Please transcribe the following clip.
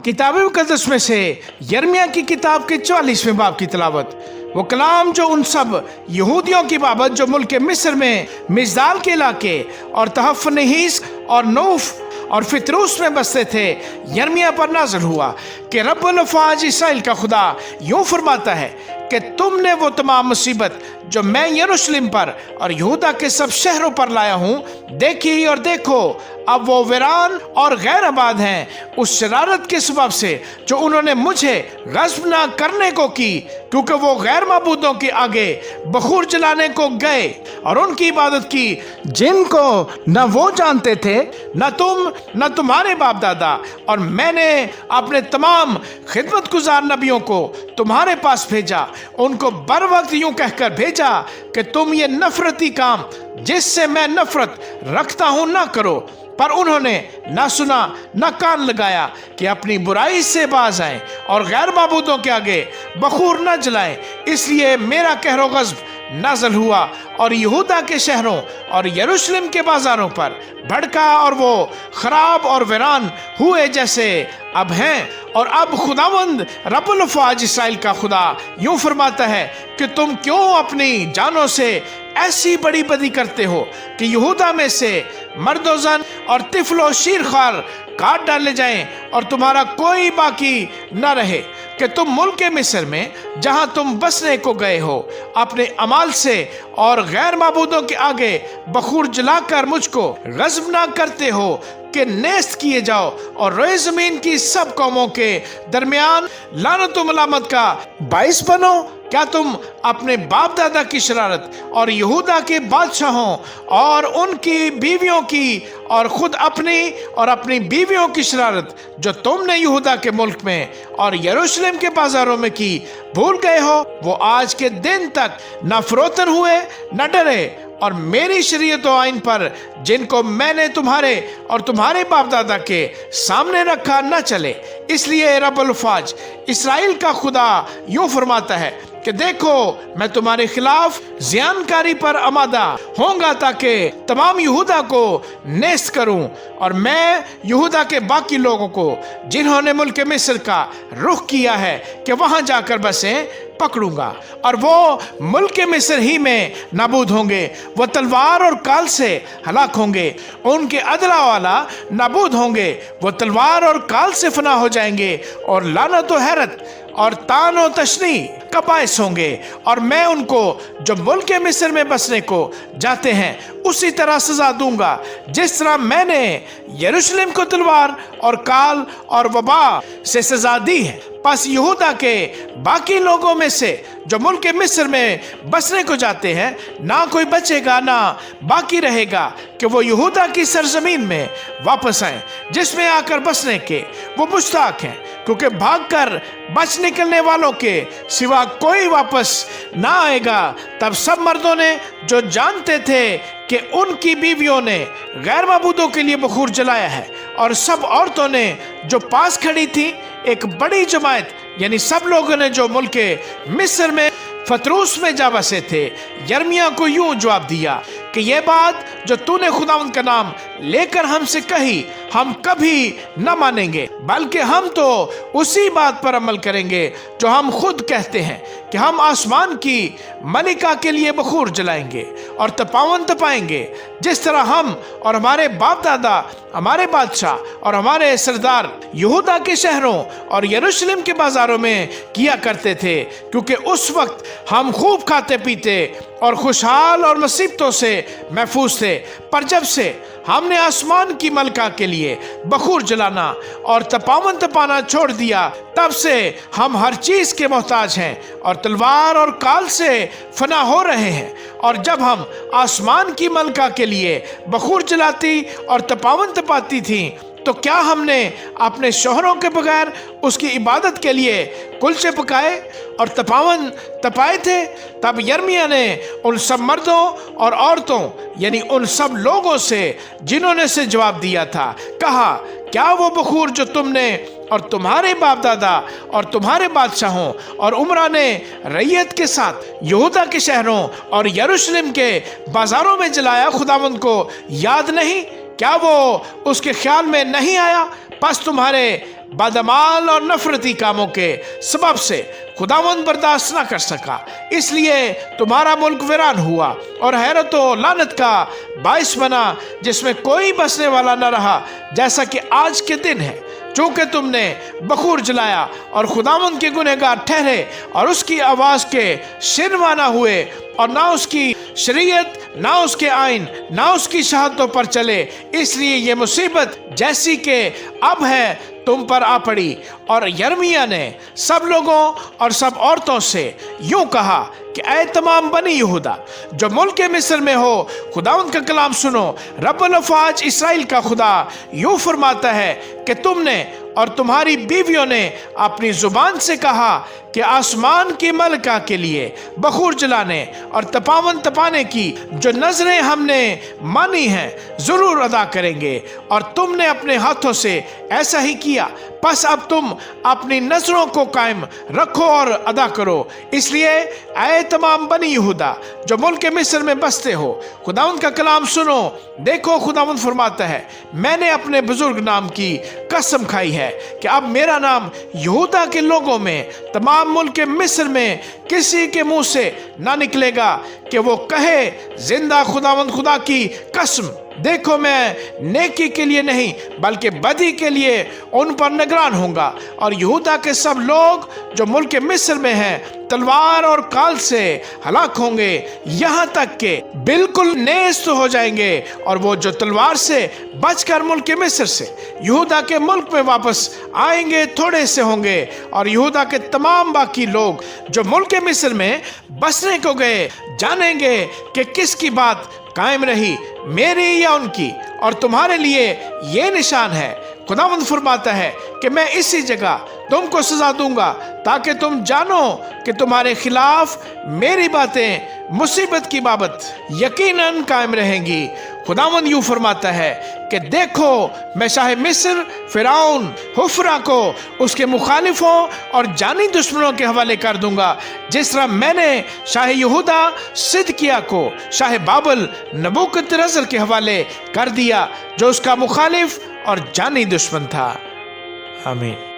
किताब मुकद्दस में से यिर्मयाह की किताब के 44वें बाब की तिलावत। वो कलाम जो उन सब यहूदियों की बाबत जो मुल्क मिस्र में मिज़दाल के इलाके और तहफ़नेहीस और नूफ और फितरूस में बसते थे, यिर्मयाह पर नाज़िल हुआ कि रब्बुल अफ़वाज इसराइल का खुदा यूँ फरमाता है कि तुमने वो तमाम मुसीबत जो मैं यरूशलेम पर और यहूदा के सब शहरों पर लाया हूँ देखी, और देखो अब वो वीरान और गैर आबाद हैं उस शरारत के सबब से जो उन्होंने मुझे गज़ब न करने को की, क्योंकि वो गैर माबूदों के आगे बखूर जलाने को गए और उनकी इबादत की जिनको न वो जानते थे न तुम न तुम्हारे बाप दादा। और मैंने अपने तमाम खिदमत गुजार नबियों को तुम्हारे पास भेजा, उनको बर वक्त यूं कहकर भेजा कि तुम ये नफरती काम जिससे मैं नफरत रखता हूं ना करो, पर उन्होंने ना सुना ना कान लगाया कि अपनी बुराई से बाज आएं और गैर माबूदों के आगे बखूर न जलाएं। इसलिए मेरा कहरो गज़ब नाज़िल हुआ और यहूदा के शहरों और यरूशलेम के बाजारों पर भड़का, और वो खराब और वीरान हुए जैसे अब हैं। और अब खुदावंद रब्बुल अफ़वाज इसराइल का खुदा यूं फरमाता है कि तुम क्यों अपनी जानों से ऐसी बड़ी बदी करते हो कि यहूदा में से मर्दोजन और तिफलो शीरखार काट डाले जाएं और तुम्हारा कोई बाकी न रहे, कि तुम मुल्क मिस्र में जहां तुम बसने को गए हो अपने अमाल से और गैर माबूदों के आगे बखूर जलाकर मुझको गज़ब ना करते हो कि नेस्त किए जाओ और रोए ज़मीन की सब कौमों के दरमियान लानत व मलामत का बाइस बनो। क्या तुम अपने बाप दादा की शरारत और यहूदा के बादशाहों और उनकी बीवियों की और खुद अपनी और अपनी बीवियों की शरारत जो तुमने यहूदा के मुल्क में और यरूशलेम के बाजारों में की भूल गए हो? वो आज के दिन तक न फरोतन हुए न डरे और मेरी शरीयत व आइन पर जिनको मैंने तुम्हारे और तुम्हारे बाप दादा के सामने रखा न चले। इसलिए रब्बुल अफ़वाज इसराइल का खुदा यूं फरमाता है कि देखो मैं तुम्हारे खिलाफ ज़ियानकारी पर आमादा होऊंगा ताकि तमाम यहूदा को नेस्त करूं, और मैं यहूदा के बाकी लोगों को जिन्होंने मुल्क मिस्र का रुख किया है कि वहां जाकर बसें पकड़ूंगा, और वो मुल्क मिस्र ही में नाबूद होंगे। वो तलवार और काल से हलाक होंगे, उनके अदला वाला नाबूद होंगे। वो तलवार और काल से फना हो जाएंगे और लानत व हैरत और तान व तशनी का बायस होंगे। और मैं उनको जो मुल्क मिस्र में बसने को जाते हैं उसी तरह सजा दूंगा जिस तरह मैंने यरूशलेम को तलवार और काल और वबा से सजा दी है। बस यहूदा के बाकी लोगों में से जो मुल्क मिस्र में बसने को जाते हैं ना कोई बचेगा ना बाकी रहेगा कि वो यहूदा की सरजमीन में वापस आएं जिसमें आकर बसने के वो मुश्ताक हैं, क्योंकि भागकर बच निकलने वालों के सिवा कोई वापस ना आएगा। तब सब मर्दों ने जो जानते थे कि उनकी बीवियों ने गैर माबूदों के लिए बखूर जलाया है, और सब औरतों ने जो पास खड़ी थी, एक बड़ी जमात यानी सब लोगों ने जो मुल्क मिस्र में फतरूस में जा बसे थे, यिर्मयाह को यूं जवाब दिया कि यह बात जो तूने खुदावंद का नाम लेकर हमसे कही हम कभी न मानेंगे, बल्कि हम तो उसी बात पर अमल करेंगे जो हम खुद कहते हैं कि हम आसमान की मलिका के लिए बखूर जलाएंगे और तपावन तपाएंगे, जिस तरह हम और हमारे बाप दादा, हमारे बादशाह और हमारे सरदार यहूदा के शहरों और यरूशलेम के बाजारों में किया करते थे, क्योंकि उस वक्त हम खूब खाते पीते और खुशहाल और मुसीबतों से महफूज थे। पर जब से हमने आसमान की मलका के लिए बखूर जलाना और तपावन तपाना छोड़ दिया, तब से हम हर चीज के मोहताज हैं और तलवार और काल से फना हो रहे हैं। और जब हम आसमान की मलका के लिए बखूर जलाती और तपावन तपाती थी, तो क्या हमने अपने शोहरों के बगैर उसकी इबादत के लिए कुलचे पकाए और तपावन तपाए थे? तब यिर्मयाह ने उन सब मर्दों और औरतों यानी उन सब लोगों से जिन्होंने से जवाब दिया था कहा, क्या वो बखूर जो तुमने और तुम्हारे बाप दादा और तुम्हारे बादशाहों और उमरा ने रैयत के साथ यहूदा के शहरों और यरूशलेम के बाजारों में जलाया, खुदावंद को याद नहीं? क्या वो उसके ख्याल में नहीं आया? बस तुम्हारे बदमाल और नफरती कामों के सबब से खुदावंद बर्दाश्त न कर सका, इसलिए तुम्हारा मुल्क वीरान हुआ और हैरत और लानत का बाइस बना, जिसमें कोई बसने वाला न रहा, जैसा कि आज के दिन है। चूंकि तुमने बखूर जलाया और खुदावंद के गुनहगार ठहरे और उसकी आवाज़ के शिरवाना हुए और ना उसकी शरीयत, ना उसके आइन, ना उसकी शहादतों पर चले, इसलिए ये मुसीबत जैसी कि अब है तुम पर आ पड़ी। और यर्मिया ने सब लोगों और सब औरतों से यूं कहा कि ऐ तमाम बनी यहूदा जो मुल्क मिस्र में हो, खुदावंद का कलाम सुनो। रब्बुल अफ़वाज इस्राएल का खुदा यूं फरमाता है कि तुमने और तुम्हारी बीवियों ने अपनी जुबान से कहा कि आसमान की मलका के लिए बखूर जलाने और तपावन तपाने की जो नजरें हमने मानी हैं जरूर अदा करेंगे, और तुमने अपने हाथों से ऐसा ही किया। बस अब तुम अपनी नजरों को कायम रखो और अदा करो। इसलिए ऐ तमाम बनी यहूदा जो मुल्क मिस्र में बसते हो, खुदावंद का कलाम सुनो। देखो, खुदावंद फरमाता है, मैंने अपने बुजुर्ग नाम की कसम खाई है कि अब मेरा नाम यहूदा के लोगों में, तमाम मुल्क मिस्र में किसी के मुंह से ना निकलेगा कि वो कहे, जिंदा खुदावंद खुदा की कसम, देखो मैं नेकी के लिए नहीं बल्कि बदी के लिए उन पर निगरान होऊंगा, और यहूदा के सब लोग जो मुल्क मिस्र में हैं तलवार और काल से हलाक होंगे, यहाँ तक के बिल्कुल नेस्त हो जाएंगे। और वो जो तलवार से बचकर मुल्क मिस्र से यहूदा के मुल्क में वापस आएंगे थोड़े से होंगे, और यहूदा के तमाम बाकी लोग जो मुल्क मिस्र में बसने को गए जानेंगे कि किसकी बात कायम रही, मेरी या उनकी। और तुम्हारे लिए ये निशान है, खुदावंद फरमाता है कि मैं इसी जगह तुमको सजा दूंगा, ताकि तुम जानो कि तुम्हारे खिलाफ मेरी बातें मुसीबत की बाबत यकीनन कायम रहेंगी। खुदावंद यूं फरमाता है कि देखो, मैं शाह मिस्र फिरौन हुफरा को उसके मुखालिफों और जानी दुश्मनों के हवाले कर दूंगा, जिस तरह मैंने शाह यहूदा सिदकिया को शाह बाबल नबूकदनेस्सर के हवाले कर दिया, जो उसका मुखालिफ और जानी दुश्मन था। आमीन।